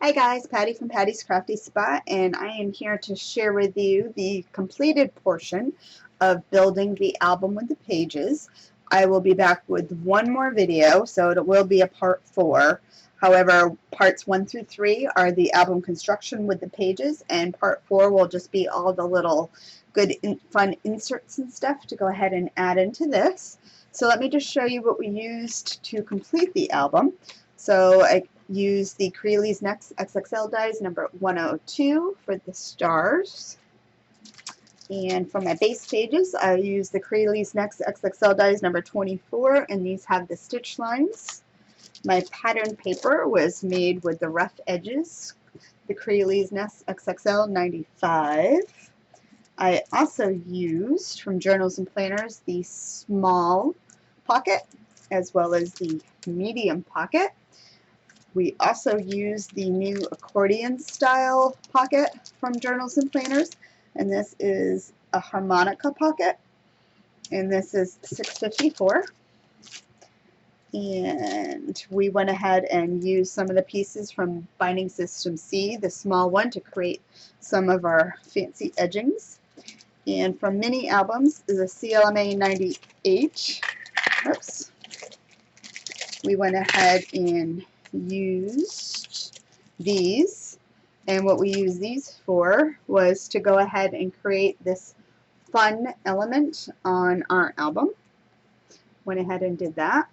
Hi guys, Patty from Patty's Crafty Spot, and I am here to share with you the completed portion of building the album with the pages. I will be back with one more video, so it will be a part 4. However, parts 1 through 3 are the album construction with the pages, and part 4 will just be all the little good fun inserts and stuff to go ahead and add into this. So let me just show you what we used to complete the album. So I used the Crealies Next XXL dies number 102 for the stars. And for my base pages, I used the Crealies Next XXL dies number 24, and these have the stitch lines. My pattern paper was made with the rough edges, the Crealies Next XXL 95. I also used, from Journals and Planners, the small pocket as well as the medium pocket. We also used the new accordion style pocket from Journals and Planners, and this is a harmonica pocket, and this is 654. And we went ahead and used some of the pieces from Binding System C, the small one, to create some of our fancy edgings. And from mini albums is a CLMA 90H. Oops. We went ahead and used these, and what we used these for was to go ahead and create this fun element on our album. Went ahead and did that,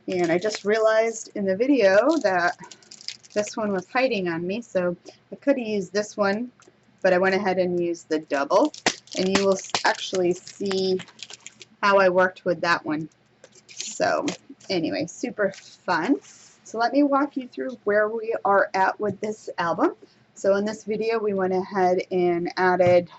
and I just realized in the video that this one was hiding on me, so I could have used this one, but I went ahead and used the double, and you will actually see how I worked with that one. So anyway, super fun. So let me walk you through where we are at with this album. So in this video we went ahead and added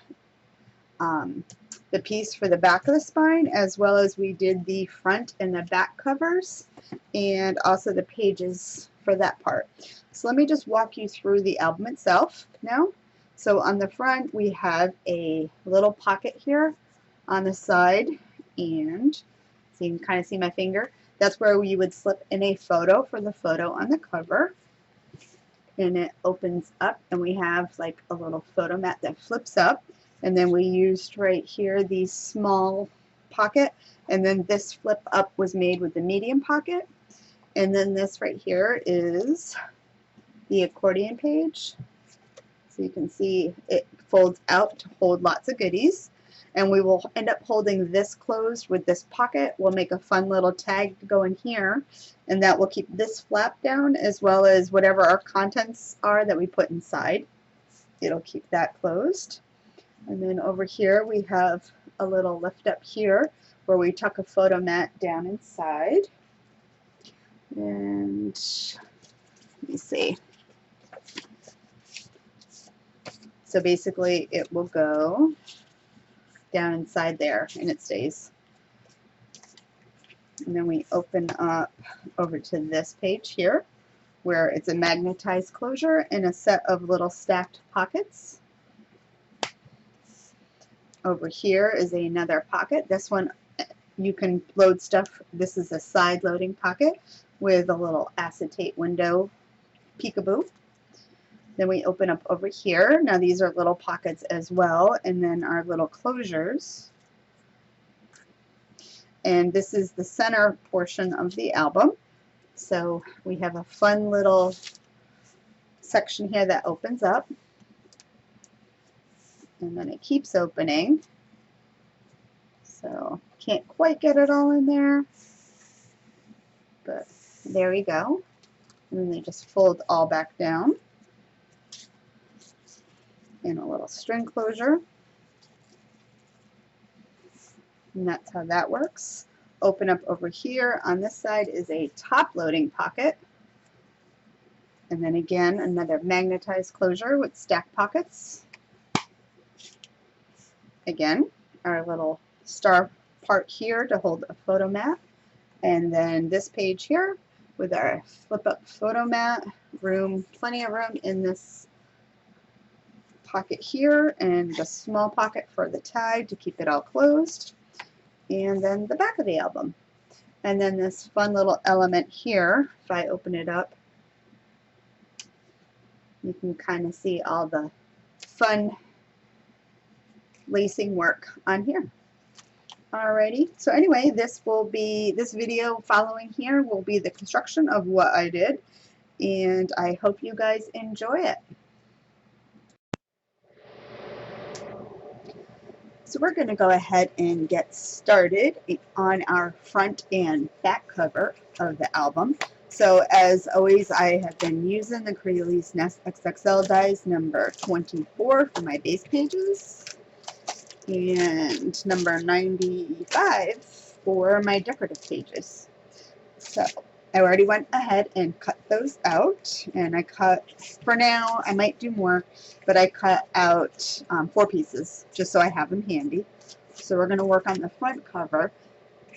the piece for the back of the spine, as well as we did the front and the back covers, and also the pages for that part. So let me just walk you through the album itself now. So on the front we have a little pocket here on the side, and so you can kind of see my finger. That's where you would slip in a photo for the photo on the cover. And it opens up, and we have like a little photo mat that flips up. And then we used right here the small pocket. And then this flip up was made with the medium pocket. And then this right here is the accordion page. So you can see it folds out to hold lots of goodies. And we will end up holding this closed with this pocket. We'll make a fun little tag to go in here, and that will keep this flap down, as well as whatever our contents are that we put inside. It'll keep that closed. And then over here we have a little lift up here where we tuck a photo mat down inside. And let me see. So basically it will go down inside there, and it stays. And then we open up over to this page here, where it's a magnetized closure and a set of little stacked pockets. Over here is another pocket. This one you can load stuff. This is a side loading pocket with a little acetate window peekaboo. Then we open up over here. Now these are little pockets as well, and then our little closures. And this is the center portion of the album. So we have a fun little section here that opens up, and then it keeps opening. So can't quite get it all in there, but there we go. And then they just fold all back down. And a little string closure, and that's how that works. Open up over here. On this side is a top loading pocket, and then again another magnetized closure with stacked pockets. Again, our little star part here to hold a photo mat, and then this page here with our flip up photo mat. Plenty of room in this pocket here, and a small pocket for the tag to keep it all closed, and then the back of the album. And then this fun little element here, if I open it up, You can kind of see all the fun lacing work on here. Alrighty, so anyway, this video following here will be the construction of what I did, and I hope you guys enjoy it. So we're going to go ahead and get started on our front and back cover of the album. So as always, I have been using the Crealies Nest XXL dies number 24 for my base pages and number 95 for my decorative pages. So I already went ahead and cut those out, and I cut, for now, I might do more, but I cut out 4 pieces just so I have them handy. So we're going to work on the front cover,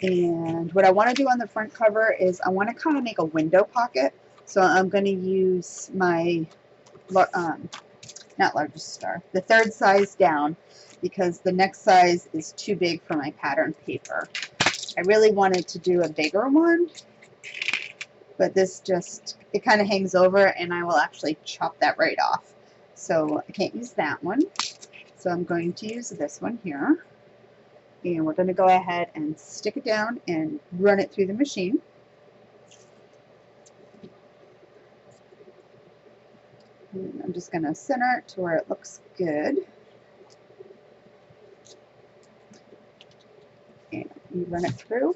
and what I want to do on the front cover is I want to kind of make a window pocket. So I'm going to use my, not largest star, the 3rd size down, because the next size is too big for my pattern paper. I really wanted to do a bigger one, but this just, it kind of hangs over, and I will actually chop that right off. So I can't use that one. So I'm going to use this one here. And we're going to go ahead and stick it down and run it through the machine. And I'm just going to center it to where it looks good. And you run it through.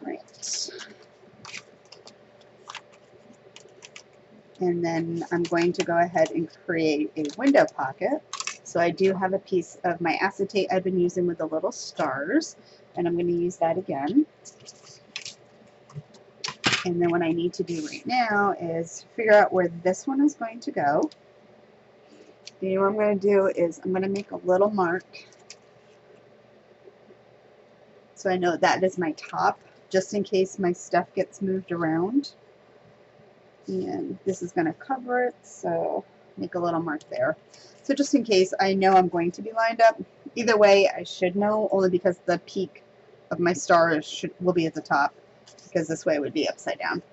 Right. And then I'm going to go ahead and create a window pocket. So I do have a piece of my acetate I've been using with the little stars, and I'm going to use that again. And then what I need to do right now is figure out where this one is going to go. And what I'm going to do is I'm going to make a little mark so I know that is my top, just in case my stuff gets moved around. And this is going to cover it, so make a little mark there. So just in case, I know I'm going to be lined up. Either way, I should know, only because the peak of my star will be at the top, because this way it would be upside down.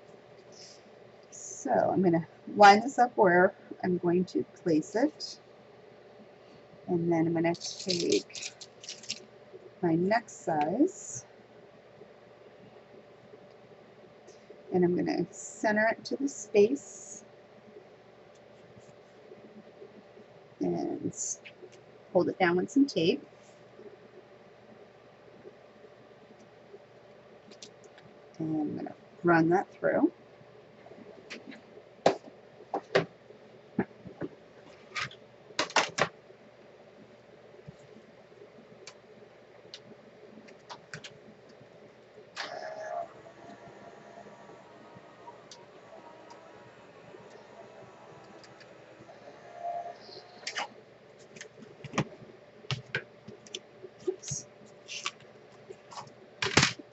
So I'm going to line this up where I'm going to place it. And then I'm going to take my next size, and I'm going to center it to the space and hold it down with some tape. And I'm going to run that through.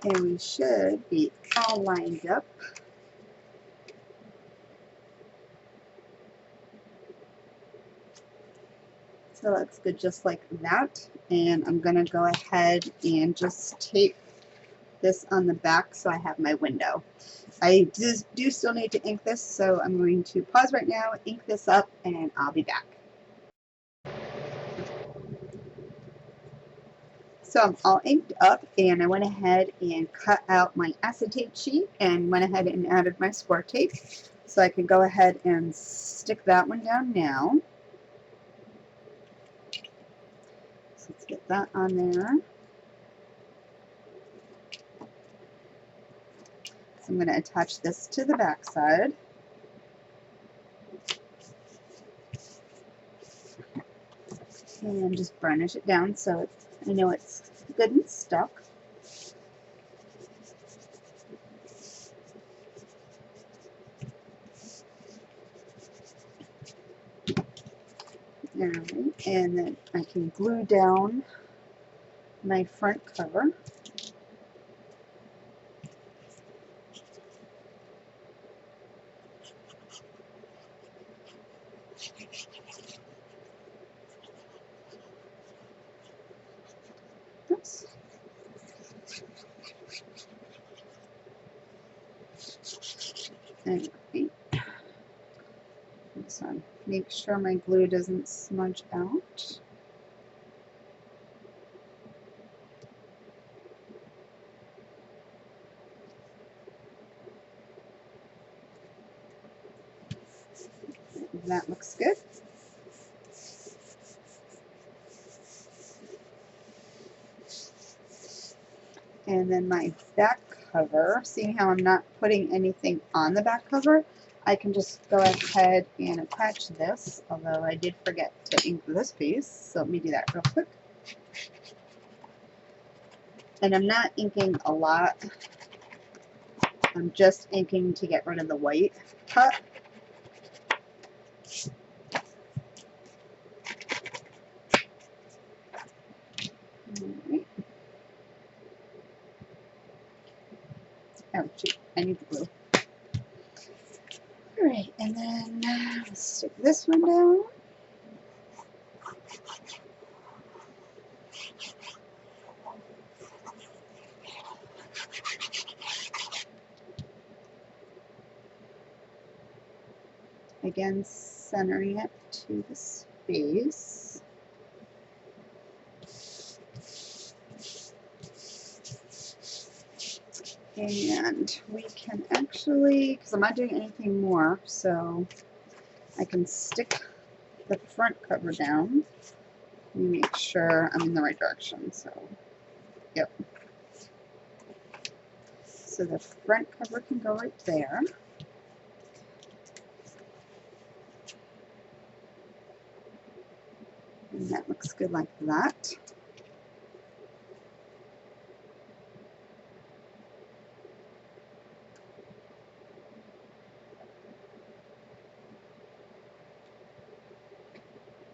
And we should be all lined up. So it looks good just like that. And I'm going to go ahead and just tape this on the back so I have my window. I do still need to ink this, so I'm going to pause right now, ink this up, and I'll be back. So I'm all inked up, and I went ahead and cut out my acetate sheet and went ahead and added my score tape. So I can go ahead and stick that one down now. So let's get that on there. So I'm going to attach this to the back side. And just burnish it down so I know it's good and stuck. Alright, and then I can glue down my front cover. And this one. Make sure my glue doesn't smudge out. That looks good. And then my back cover, seeing how I'm not putting anything on the back cover, I can just go ahead and attach this, although I did forget to ink this piece, so let me do that real quick. And I'm not inking a lot, I'm just inking to get rid of the white cut. Alright. Oh, shoot, I need the glue. Alright, and then let's stick this one down. Again, centering it to the space. And we can actually, because I'm not doing anything more, so I can stick the front cover down. Let me make sure I'm in the right direction. So, yep. So the front cover can go right there. And that looks good like that.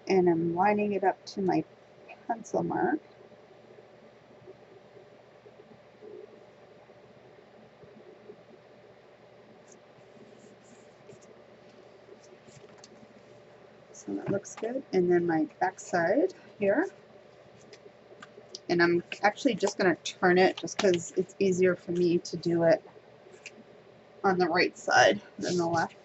And I'm lining it up to my pencil mark. So that looks good. And then my back side here. And I'm actually just going to turn it just because it's easier for me to do it on the right side than the left.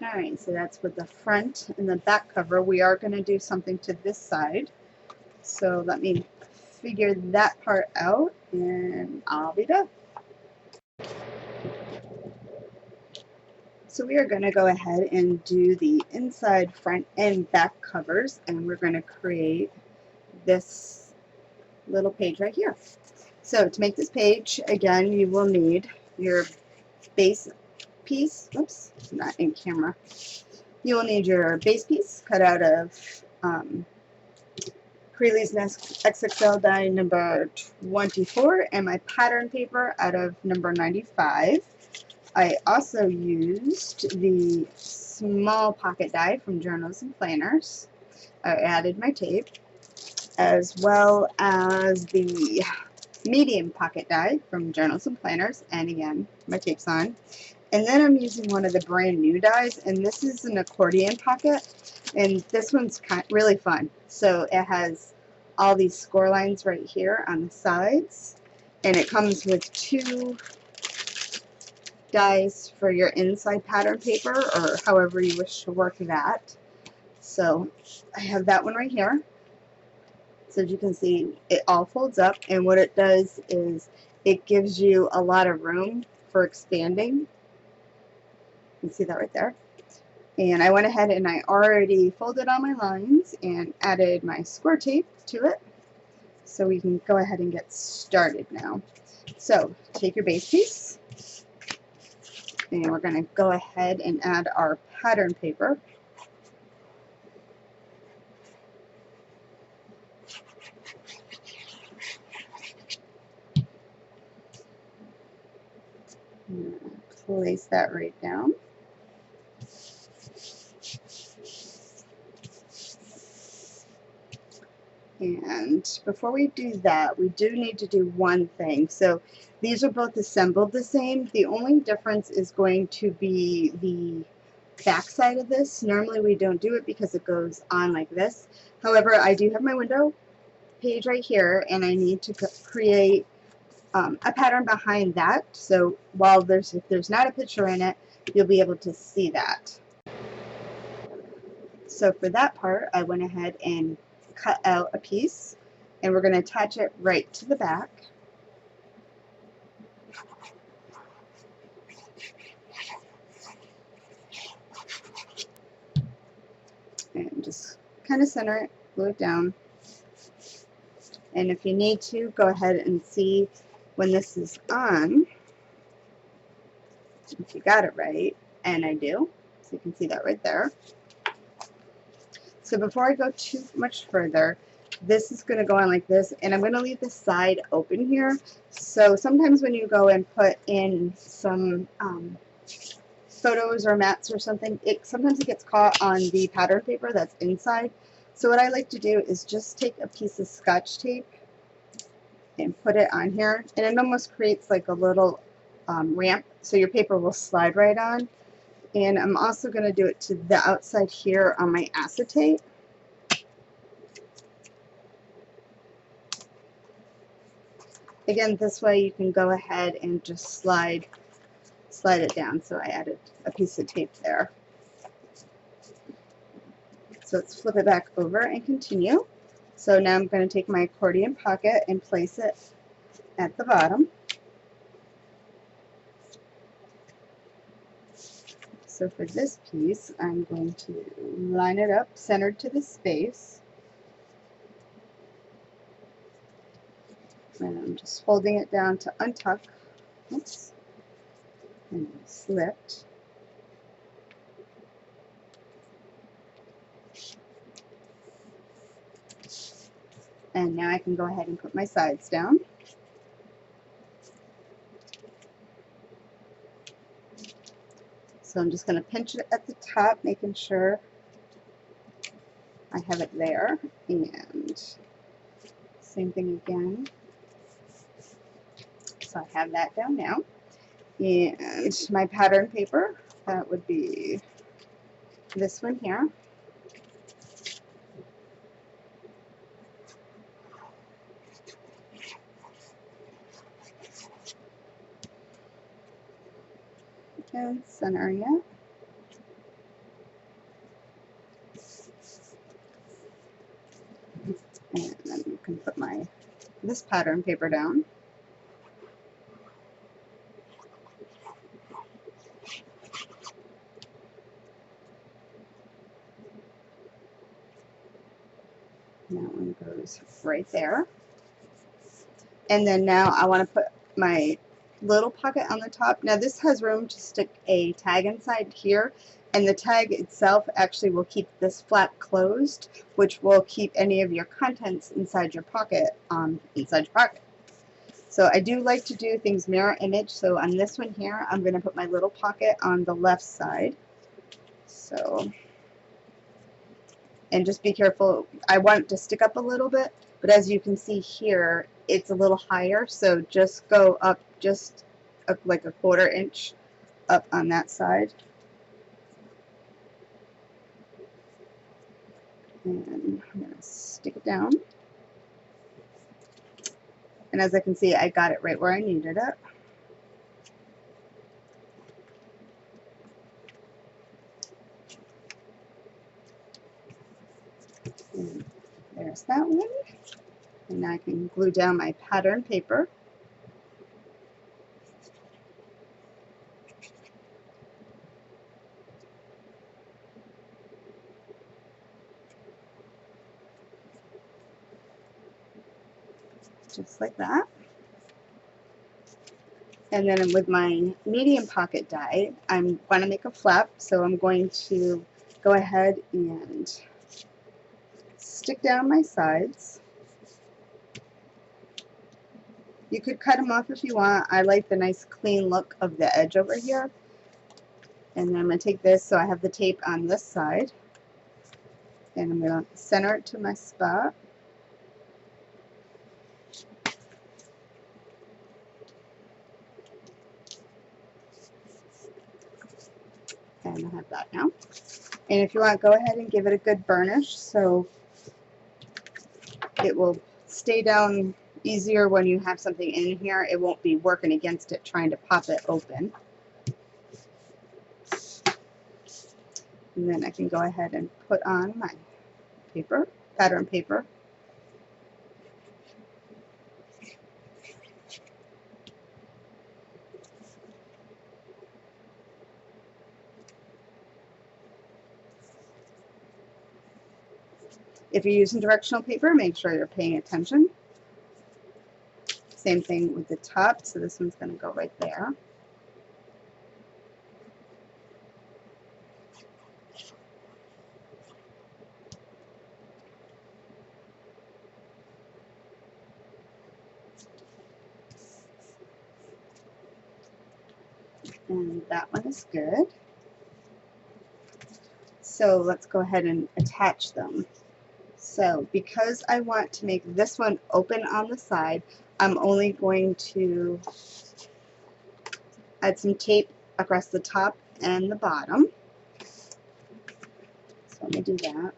Alright, so that's with the front and the back cover. We are going to do something to this side. So let me figure that part out and I'll be done. So we are going to go ahead and do the inside, front, and back covers, and we're going to create this little page right here. So to make this page, again, you will need your base piece. Oops, not in camera. You will need your base piece cut out of Crealies XXL die number 24 and my pattern paper out of number 95. I also used the small pocket die from Journals and Planners. I added my tape, as well as the medium pocket die from Journals and Planners, and again, my tape's on. And then I'm using one of the brand new dies, and this is an accordion pocket, and this one's really fun. So it has all these score lines right here on the sides, and it comes with 2 dies for your inside pattern paper, or however you wish to work that. So I have that one right here. So as you can see, it all folds up, and what it does is it gives you a lot of room for expanding. You can see that right there. And I went ahead and I already folded all my lines and added my score tape to it. So we can go ahead and get started now. So take your base piece, and we're going to go ahead and add our pattern paper. Place that right down. And before we do that, we do need to do one thing. So these are both assembled the same. The only difference is going to be the back side of this. Normally we don't do it because it goes on like this. However, I do have my window page right here, and I need to create a pattern behind that. So while if there's not a picture in it, you'll be able to see that. So for that part, I went ahead and cut out a piece, and we're going to attach it right to the back. And just kind of center it, glue it down. And if you need to, go ahead and see when this is on, if you got it right, and I do. So you can see that right there. So before I go too much further, this is going to go on like this, and I'm going to leave the side open here. So sometimes when you go and put in some photos or mats or something, sometimes it gets caught on the pattern paper that's inside. So what I like to do is just take a piece of Scotch tape and put it on here, and it almost creates like a little ramp, so your paper will slide right on. And I'm also going to do it to the outside here on my acetate. Again, this way you can go ahead and just slide it down. So I added a piece of tape there. So let's flip it back over and continue. So now I'm going to take my accordion pocket and place it at the bottom. So for this piece, I'm going to line it up centered to the space. And I'm just holding it down to untuck. Oops. And slipped. And now I can go ahead and put my sides down. So I'm just going to pinch it at the top, making sure I have it there. And same thing again. So I have that down now. And my pattern paper, that would be this one here. And centering it. And then you can put this pattern paper down. That one goes right there. And then now I want to put my little pocket on the top. Now this has room to stick a tag inside here, and the tag itself actually will keep this flap closed, which will keep any of your contents inside your pocket. So I do like to do things mirror image. So on this one here, I'm going to put my little pocket on the left side. So, and just be careful. I want it to stick up a little bit, but as you can see here, it's a little higher. So just go up just like a 1/4 inch up on that side. And I'm going to stick it down. And as I can see, I got it right where I needed it. And there's that one. And now I can glue down my pattern paper. Just like that. And then with my medium pocket die, I want to make a flap, so I'm going to go ahead and stick down my sides. You could cut them off if you want. I like the nice clean look of the edge over here. And then I'm going to take this, so I have the tape on this side, and I'm going to center it to my spot. And I have that now. And if you want, go ahead and give it a good burnish so it will stay down easier when you have something in here. It won't be working against it trying to pop it open. And then I can go ahead and put on my paper, pattern paper. If you're using directional paper, make sure you're paying attention. Same thing with the top, so this one's going to go right there. And that one is good. So let's go ahead and attach them. So because I want to make this one open on the side, I'm only going to add some tape across the top and the bottom. So let me do that.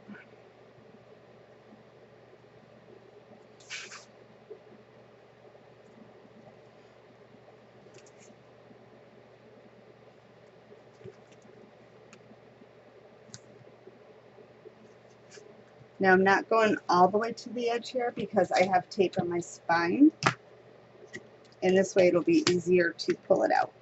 Now I'm not going all the way to the edge here because I have tape on my spine, and this way it'll be easier to pull it out.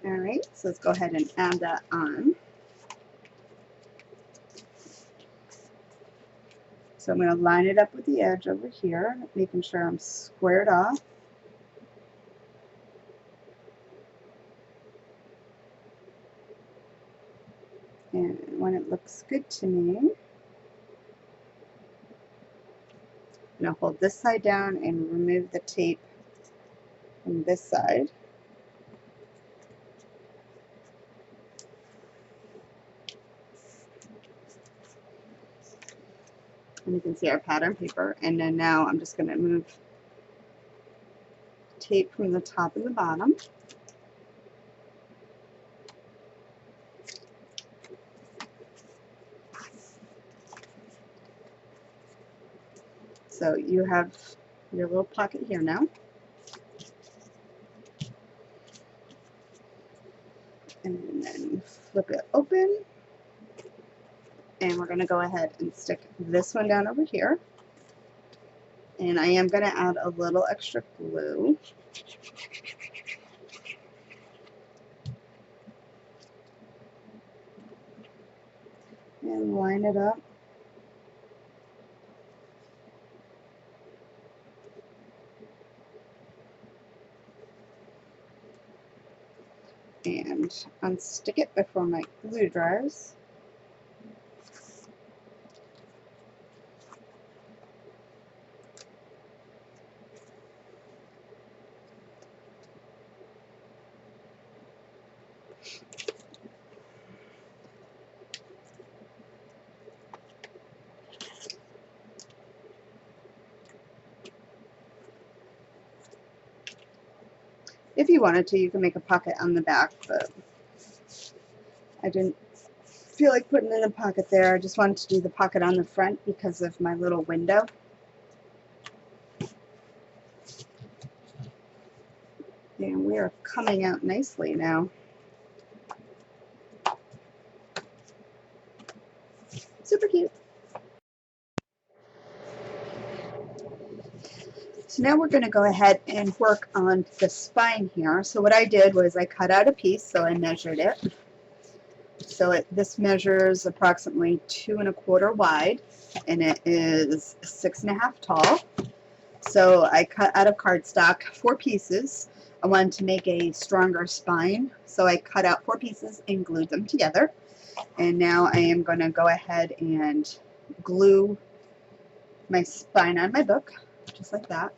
Alright, so let's go ahead and add that on. So I'm going to line it up with the edge over here, making sure I'm squared off. And when it looks good to me, I'm going to hold this side down and remove the tape from this side. And you can see our pattern paper. And then now I'm just going to move tape from the top and the bottom. So you have your little pocket here now. And then flip it open. And we're going to go ahead and stick this one down over here. And I am going to add a little extra glue. And line it up. And unstick it before my glue dries. If you wanted to, you can make a pocket on the back, but I didn't feel like putting in a pocket there. I just wanted to do the pocket on the front because of my little window. And we are coming out nicely now. Super cute. So now we're going to go ahead and work on the spine here. So what I did was I cut out a piece, so I measured it. So this measures approximately 2 1/4 wide, and it is 6 1/2 tall. So I cut out of cardstock 4 pieces. I wanted to make a stronger spine, so I cut out 4 pieces and glued them together. And now I am going to go ahead and glue my spine on my book, just like that.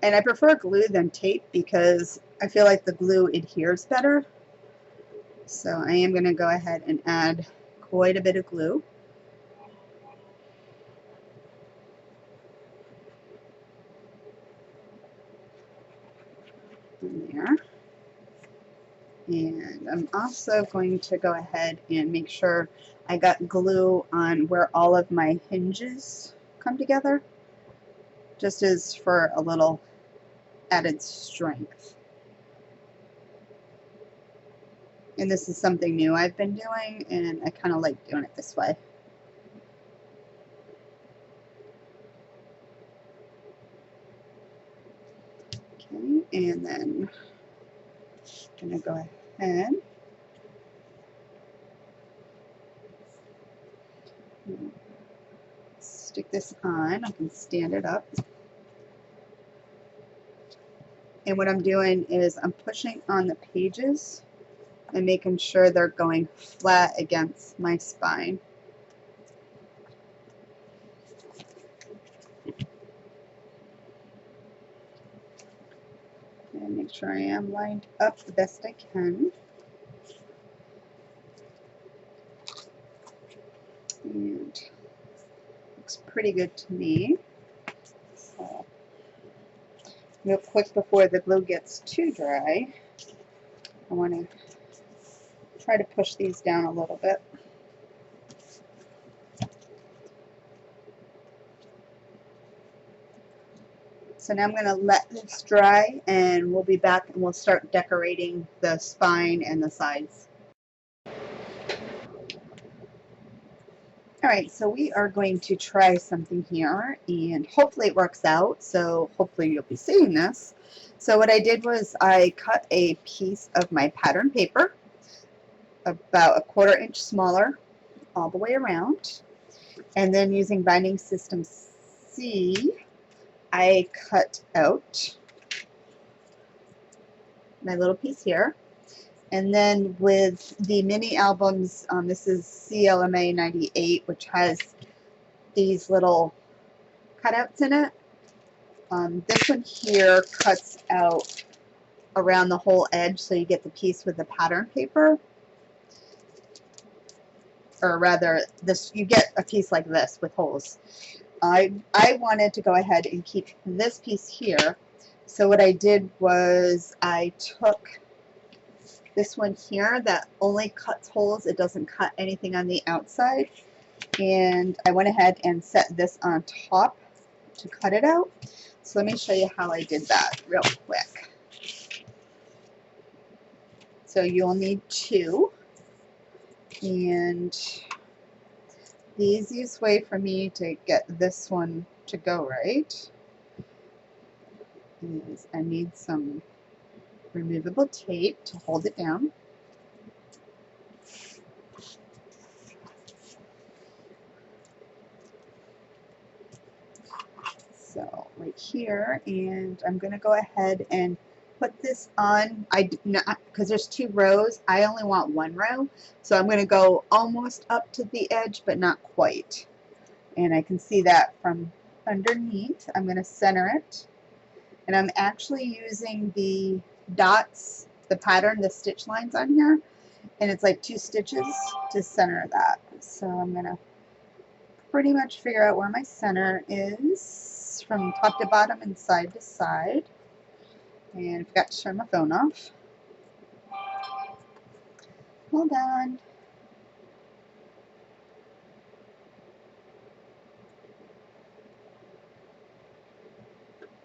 And I prefer glue than tape because I feel like the glue adheres better. So I am going to go ahead and add quite a bit of glue. In there. And I'm also going to go ahead and make sure I got glue on where all of my hinges come together, just as for a little added strength. And this is something new I've been doing, and I kind of like doing it this way. Okay, and then I'm going to go ahead and stick this on. I can stand it up. And what I'm doing is I'm pushing on the pages and making sure they're going flat against my spine. And make sure I am lined up the best I can. And looks pretty good to me. So, real quick before the glue gets too dry, I want to try to push these down a little bit. So now I'm going to let this dry, and we'll be back and we'll start decorating the spine and the sides. Alright, so we are going to try something here, and hopefully it works out, so hopefully you'll be seeing this. So what I did was I cut a piece of my pattern paper, about 1/4 inch smaller, all the way around, and then using binding system C, I cut out my little piece here. And then with the mini albums, this is CLMA 98, which has these little cutouts in it. This one here cuts out around the whole edge, so you get the piece with the pattern paper. Or rather, you get a piece like this with holes. I wanted to go ahead and keep this piece here. So what I did was I took this one here that only cuts holes. It doesn't cut anything on the outside. And I went ahead and set this on top to cut it out. So let me show you how I did that real quick. So you'll need 2. And the easiest way for me to get this one to go right is I need some removable tape to hold it down. So right here, and I'm going to go ahead and put this on. Because there's 2 rows, I only want 1 row, so I'm going to go almost up to the edge, but not quite. And I can see that from underneath. I'm going to center it, and I'm actually using the dots, the pattern, the stitch lines on here, and it's like 2 stitches to center that. So I'm going to pretty much figure out where my center is from top to bottom and side to side. And I forgot to turn my phone off. Hold on.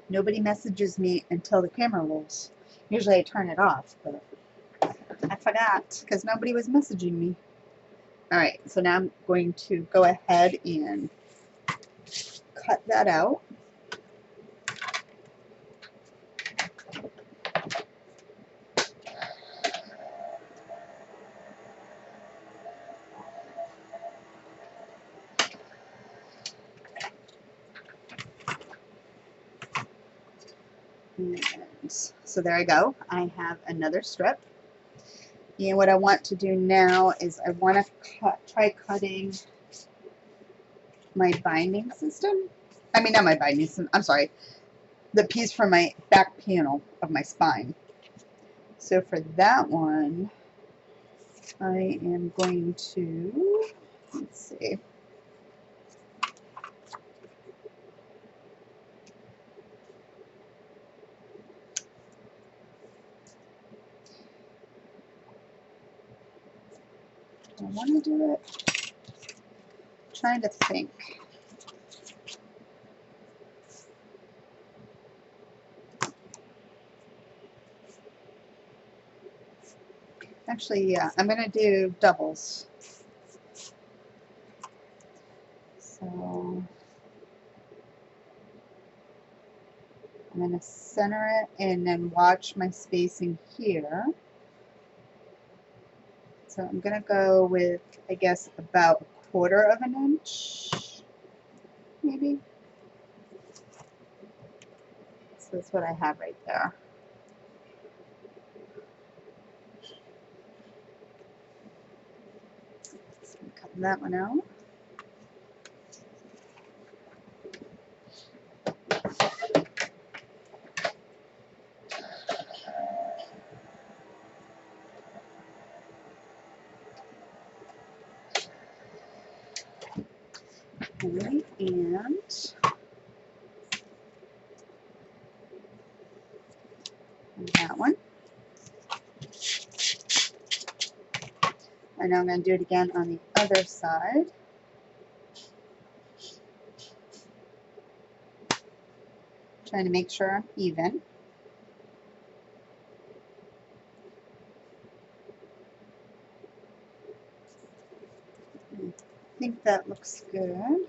Nobody messages me until the camera rolls. Usually I turn it off, but I forgot because nobody was messaging me. Alright, so now I'm going to go ahead and cut that out. And so there I go. I have another strip. And what I want to do now is I want to try cutting my binding system. I mean, not my binding system. I'm sorry. The piece from my back panel of my spine. So for that one, I am going to Let's see. I want to do it. I'm trying to think. Actually, yeah, I'm going to do doubles. So I'm going to center it and then watch my spacing here. So I'm going to go with, I guess, about 1/4 of an inch, maybe. So that's what I have right there. So I'm cutting that one out. Okay, and that one. And now I'm going to do it again on the other side. Trying to make sure I'm even. I think that looks good.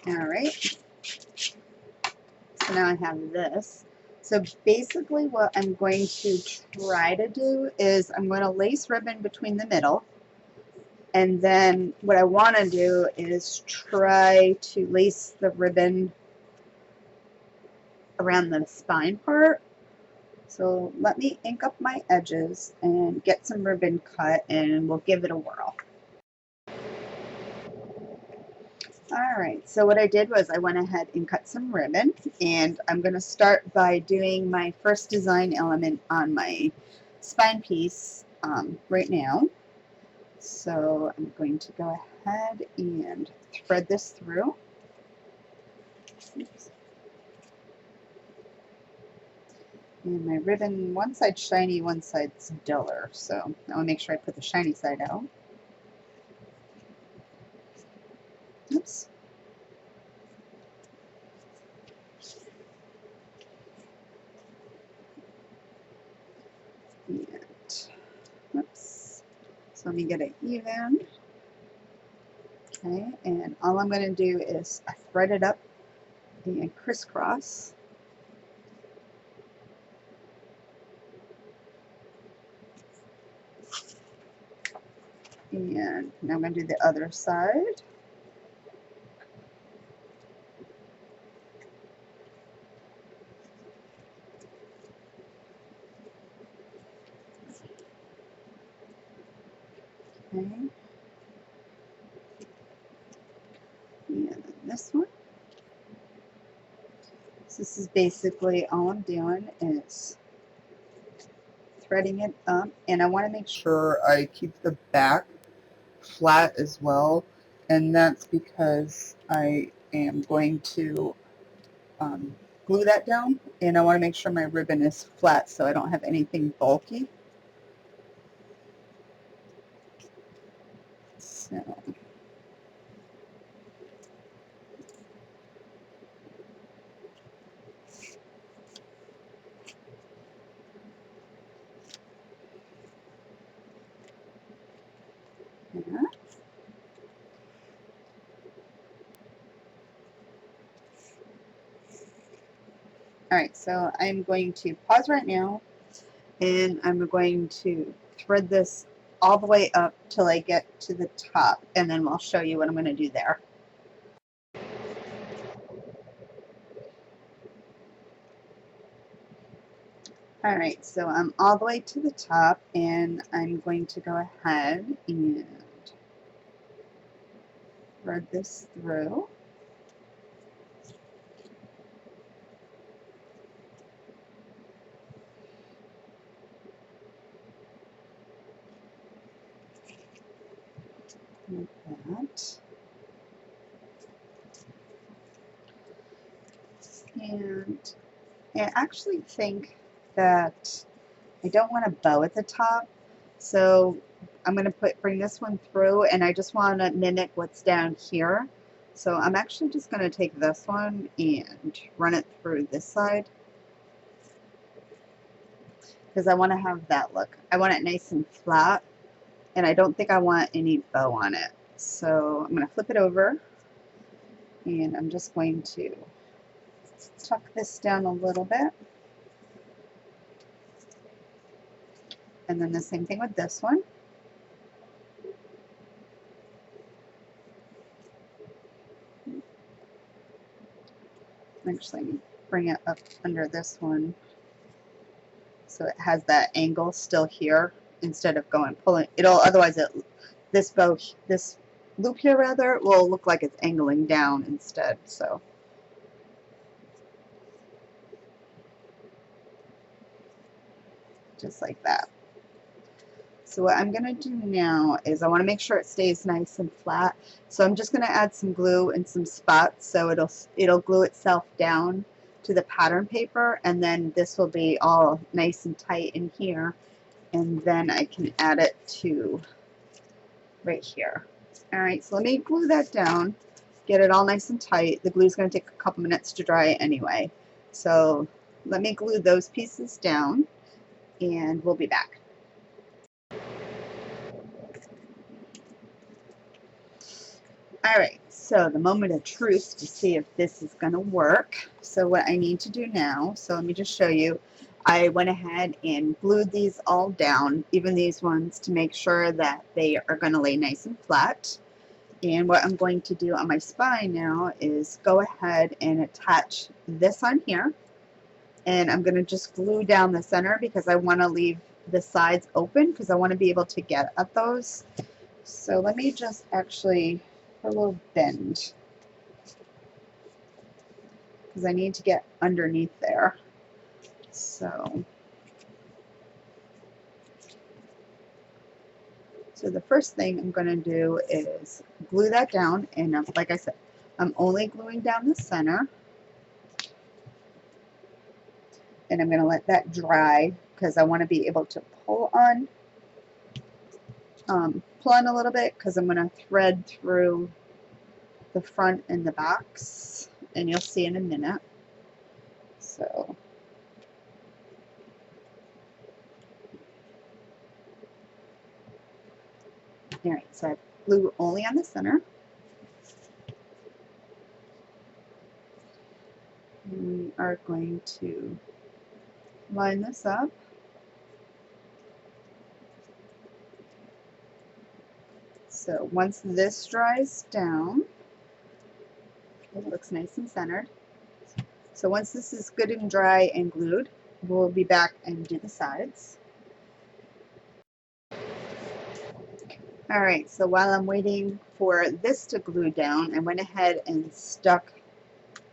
Alright, so now I have this. So basically what I'm going to try to do is I'm going to lace ribbon between the middle, and then what I want to do is try to lace the ribbon around the spine part. So let me ink up my edges and get some ribbon cut, and we'll give it a whirl. Alright, so what I did was I went ahead and cut some ribbon, and I'm going to start by doing my first design element on my spine piece right now. So I'm going to go ahead and thread this through. Oops. And my ribbon, one side's shiny, one side's duller, so I want to make sure I put the shiny side out. Oops. And, oops. So let me get it even. Okay, and all I'm going to do is thread it up and crisscross. And now I'm going to do the other side. Okay. And then this one. So this is basically all I'm doing is threading it up, and I want to make sure I keep the back flat as well, and that's because I am going to glue that down, and I want to make sure my ribbon is flat so I don't have anything bulky. So yeah. Alright, so I'm going to pause right now, and I'm going to thread this all the way up till I get to the top, and then I'll show you what I'm going to do there. Alright, so I'm all the way to the top, and I'm going to go ahead and thread this through. Like that. And I actually think that I don't want a bow at the top, so I'm going to bring this one through, and I just want to mimic what's down here. So I'm actually just going to take this one and run it through this side, because I want to have that look. I want it nice and flat, and I don't think I want any bow on it. So I'm going to flip it over, and I'm just going to tuck this down a little bit. And then the same thing with this one. Actually, bring it up under this one so it has that angle still here instead of pulling. Otherwise this loop here rather will look like it's angling down instead. So just like that. So what I'm going to do now is I want to make sure it stays nice and flat. So I'm just going to add some glue and some spots so it'll glue itself down to the pattern paper, and then this will be all nice and tight in here, and then I can add it to right here. Alright, so let me glue that down, get it all nice and tight. The glue is going to take a couple minutes to dry anyway. So let me glue those pieces down, and we'll be back. Alright, so the moment of truth to see if this is going to work. So what I need to do now, so let me just show you. I went ahead and glued these all down, even these ones, to make sure that they are going to lay nice and flat. And what I'm going to do on my spine now is go ahead and attach this on here. And I'm going to just glue down the center because I want to leave the sides open because I want to be able to get at those. So let me just actually put a little bend because I need to get underneath there. So the first thing I'm going to do is glue that down, and like I said, I'm only gluing down the center, and I'm going to let that dry because I want to be able to pull on a little bit because I'm going to thread through the front and the backs, and you'll see in a minute. So alright, so I glue only on the center. We are going to line this up. So once this dries down, it looks nice and centered. So once this is good and dry and glued, we'll be back and do the sides. Alright, so while I'm waiting for this to glue down, I went ahead and stuck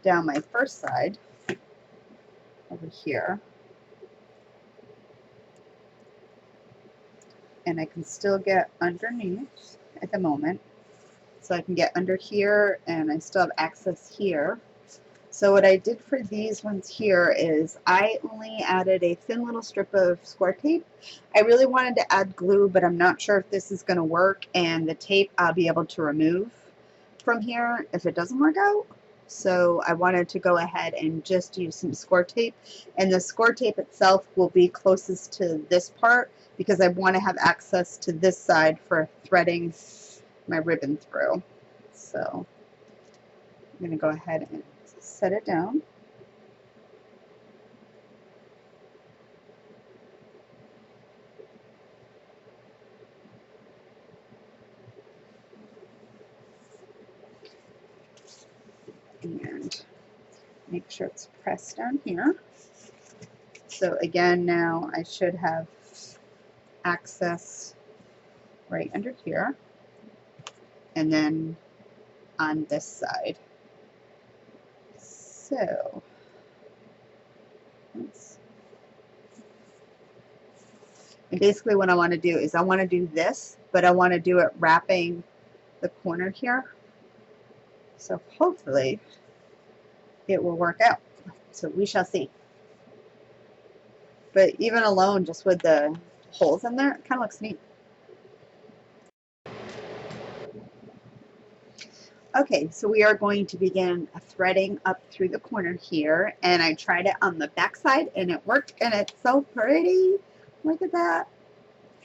down my first side over here. And I can still get underneath at the moment. So I can get under here, and I still have access here. So what I did for these ones here is I only added a thin little strip of score tape. I really wanted to add glue, but I'm not sure if this is going to work, and the tape I'll be able to remove from here if it doesn't work out. So I wanted to go ahead and just use some score tape, and the score tape itself will be closest to this part because I want to have access to this side for threading my ribbon through. So I'm going to go ahead and set it down. And make sure it's pressed down here. So again, now I should have access right under here, and then on this side. So and basically what I want to do is I want to do this, but I want to do it wrapping the corner here. So hopefully it will work out. So we shall see. But even alone, just with the holes in there, it kind of looks neat. Okay, so we are going to begin threading up through the corner here, and I tried it on the back side and it worked, and it's so pretty. Look at that.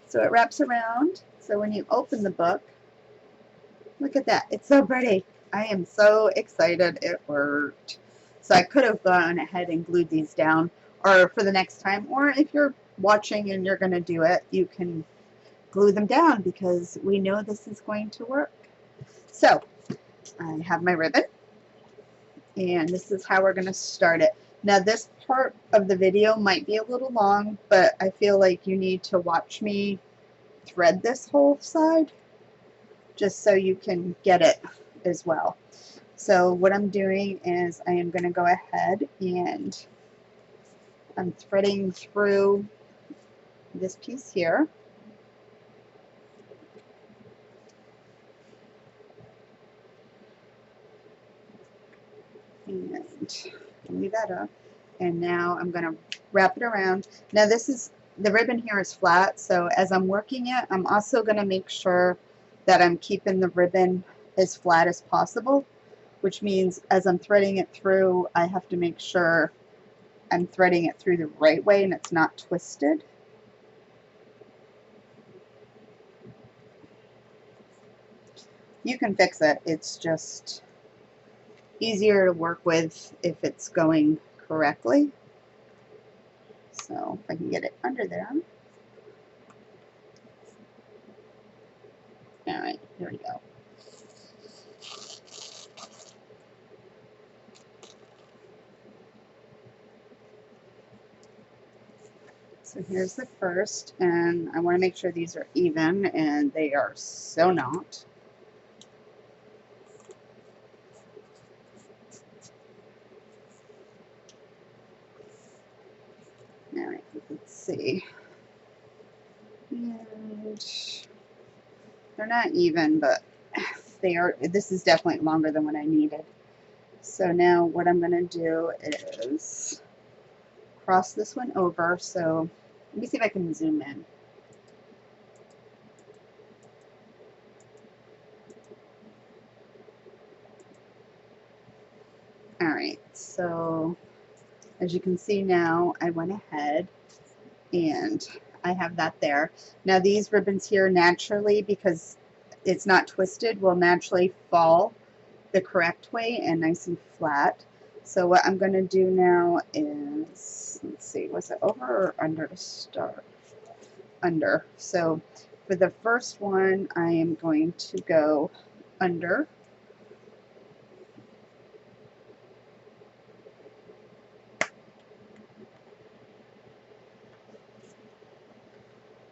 So it wraps around. So when you open the book, look at that. It's so pretty. I am so excited it worked. So I could have gone ahead and glued these down, or for the next time, or if you're watching and you're going to do it, you can glue them down because we know this is going to work. So I have my ribbon, and this is how we're going to start it. Now this part of the video might be a little long, but I feel like you need to watch me thread this whole side just so you can get it as well. So what I'm doing is I am going to go ahead and I'm threading through this piece here. And leave that up. And now I'm going to wrap it around. Now this is, the ribbon here is flat, so as I'm working it, I'm also going to make sure that I'm keeping the ribbon as flat as possible, which means as I'm threading it through, I have to make sure I'm threading it through the right way and it's not twisted. You can fix it, it's just easier to work with if it's going correctly. So if I can get it under there. Alright, there we go. So here's the first, and I want to make sure these are even, and they are so not. Alright, let's see. And they're not even, but they are, this is definitely longer than what I needed. So now what I'm going to do is cross this one over. So let me see if I can zoom in. Alright, so as you can see now, I went ahead and I have that there. Now these ribbons here naturally, because it's not twisted, will naturally fall the correct way and nice and flat. So what I'm going to do now is, let's see, was it over or under to start? Under. So for the first one, I am going to go under.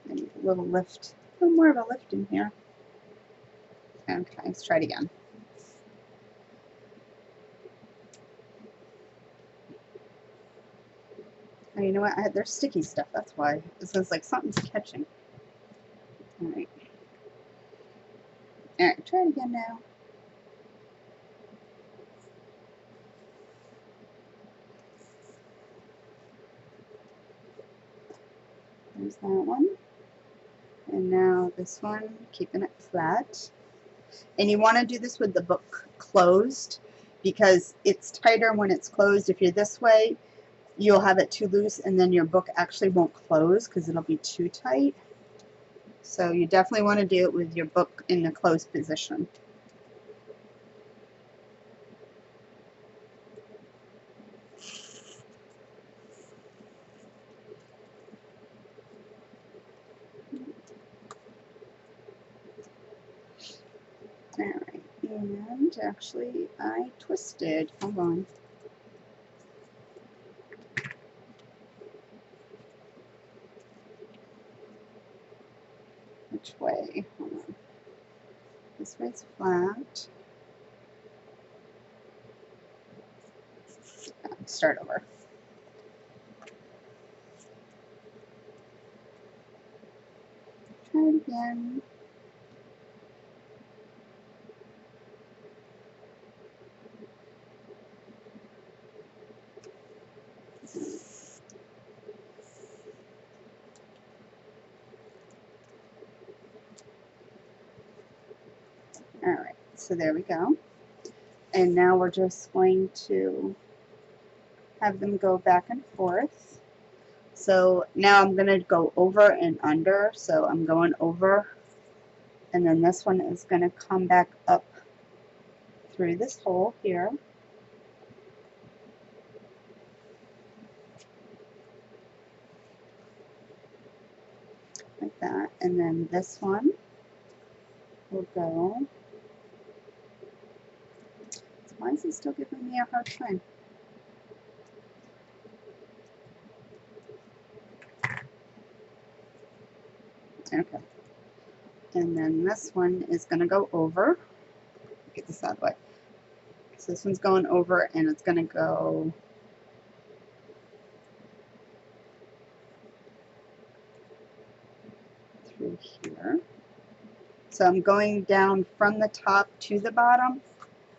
And a little lift, a little more of a lift in here. Okay, let's try it again. Oh, you know what? There's sticky stuff. That's why. It sounds like something's catching. Alright. Alright, try it again now. There's that one. And now this one, keeping it flat. And you want to do this with the book closed because it's tighter when it's closed. If you're this way, you'll have it too loose and then your book actually won't close because it'll be too tight. So you definitely want to do it with your book in the closed position. Alright, and actually I twisted. Hold on. Which way? Hold on. This way's flat. Start over. Try it again. Alright, so there we go. And now we're just going to have them go back and forth. So now I'm going to go over and under. So I'm going over, and then this one is going to come back up through this hole here. Like that. And then this one will go. Why is it still giving me a hard time? Okay. And then this one is going to go over. Get this out of the way. So this one's going over, and it's going to go through here. So I'm going down from the top to the bottom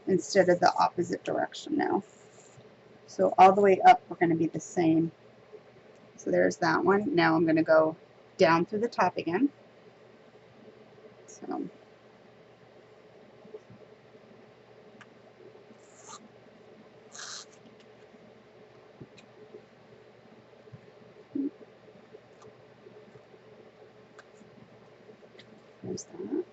instead of the opposite direction now. So all the way up, we're going to be the same. So there's that one. Now I'm going to go down through the top again. So there's that.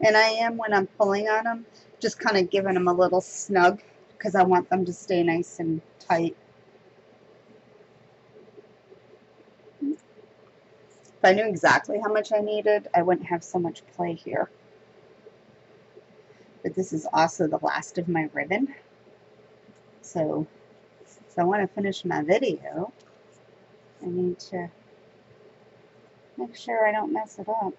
And I am, when I'm pulling on them, just kind of giving them a little snug because I want them to stay nice and tight. If I knew exactly how much I needed, I wouldn't have so much play here. But this is also the last of my ribbon. So if I want to finish my video, I need to make sure I don't mess it up.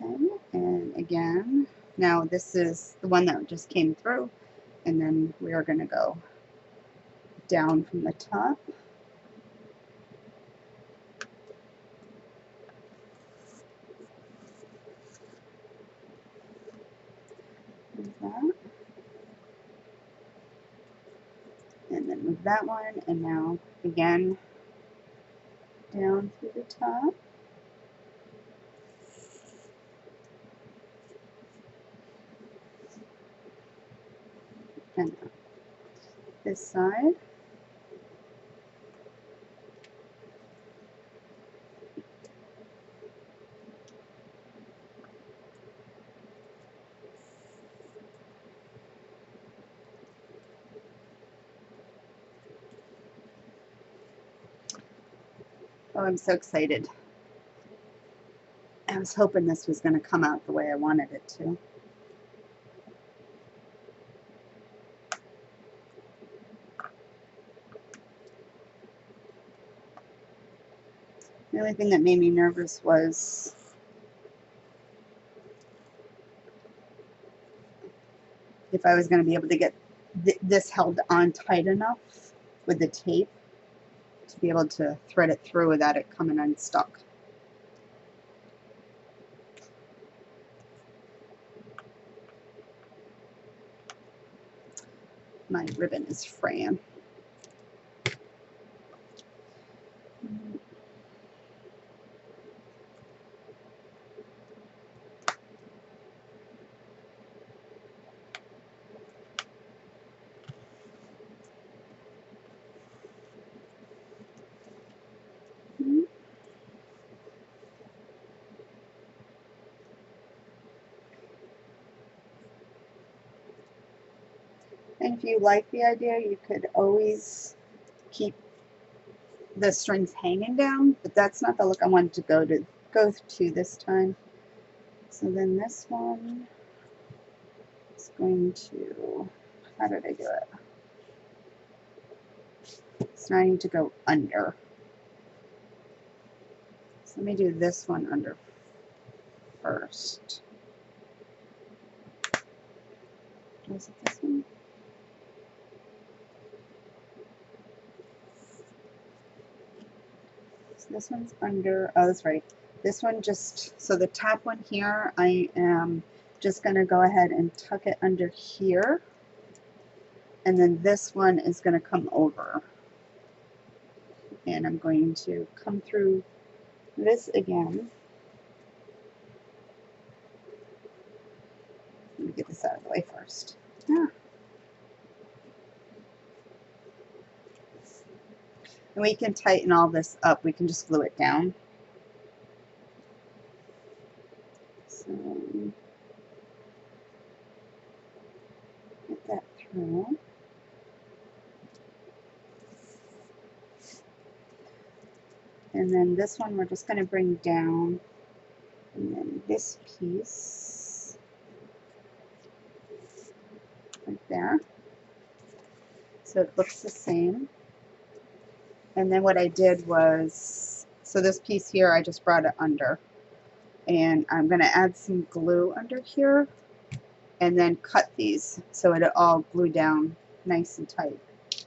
Okay, and again, now this is the one that just came through, and then we are going to go down from the top. Like that. And then move that one, and now again down through the top. And this side. Oh, I'm so excited. I was hoping this was going to come out the way I wanted it to. The only thing that made me nervous was if I was going to be able to get this held on tight enough with the tape to be able to thread it through without it coming unstuck. My ribbon is fraying. And if you like the idea, you could always keep the strings hanging down, but that's not the look I wanted to go to this time. So then this one, It's going to, how did I do it? So now I need to go under. So let me do this one under first. Was it this one? So this one's under, oh that's right. This one just, so the top one here, I am just going to go ahead and tuck it under here. And then this one is going to come over. And I'm going to come through this again. Let me get this out of the way first. Yeah. And we can tighten all this up. We can just glue it down. So get that through. And then this one we're just going to bring down. And then this piece right there. So it looks the same. And then what I did was, so this piece here I just brought it under. And I'm going to add some glue under here. And then cut these so it all glue down nice and tight.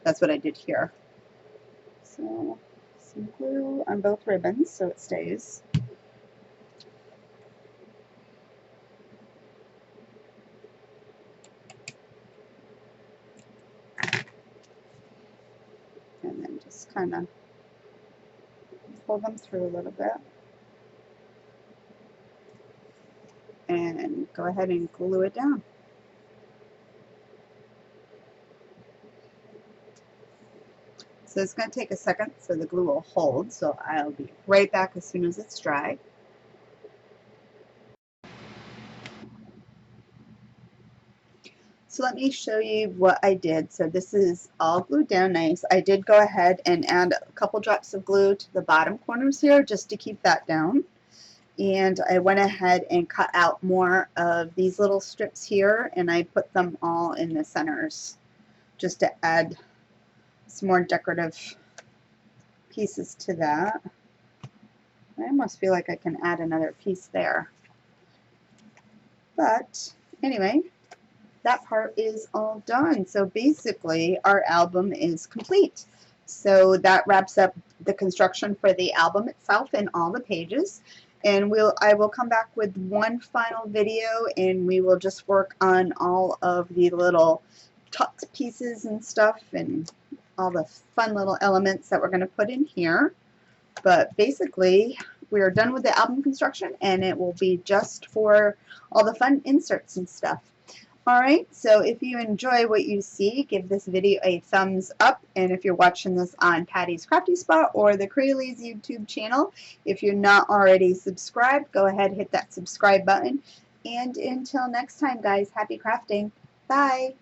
That's what I did here. So some glue on both ribbons so it stays. And then just kind of pull them through a little bit. And go ahead and glue it down. So it's going to take a second so the glue will hold, so I'll be right back as soon as it's dry. So let me show you what I did. So this is all glued down nice. I did go ahead and add a couple drops of glue to the bottom corners here just to keep that down. And I went ahead and cut out more of these little strips here, and I put them all in the centers just to add some more decorative pieces to that. I almost feel like I can add another piece there. But anyway, that part is all done. So basically our album is complete. So that wraps up the construction for the album itself and all the pages. And I will come back with one final video, and we will just work on all of the little tucked pieces and stuff and all the fun little elements that we're going to put in here. But basically we are done with the album construction, and it will be just for all the fun inserts and stuff. Alright, so if you enjoy what you see, give this video a thumbs up, and if you're watching this on Patty's Crafty Spot or the Crealies YouTube channel, if you're not already subscribed, go ahead and hit that subscribe button. And until next time guys, happy crafting. Bye!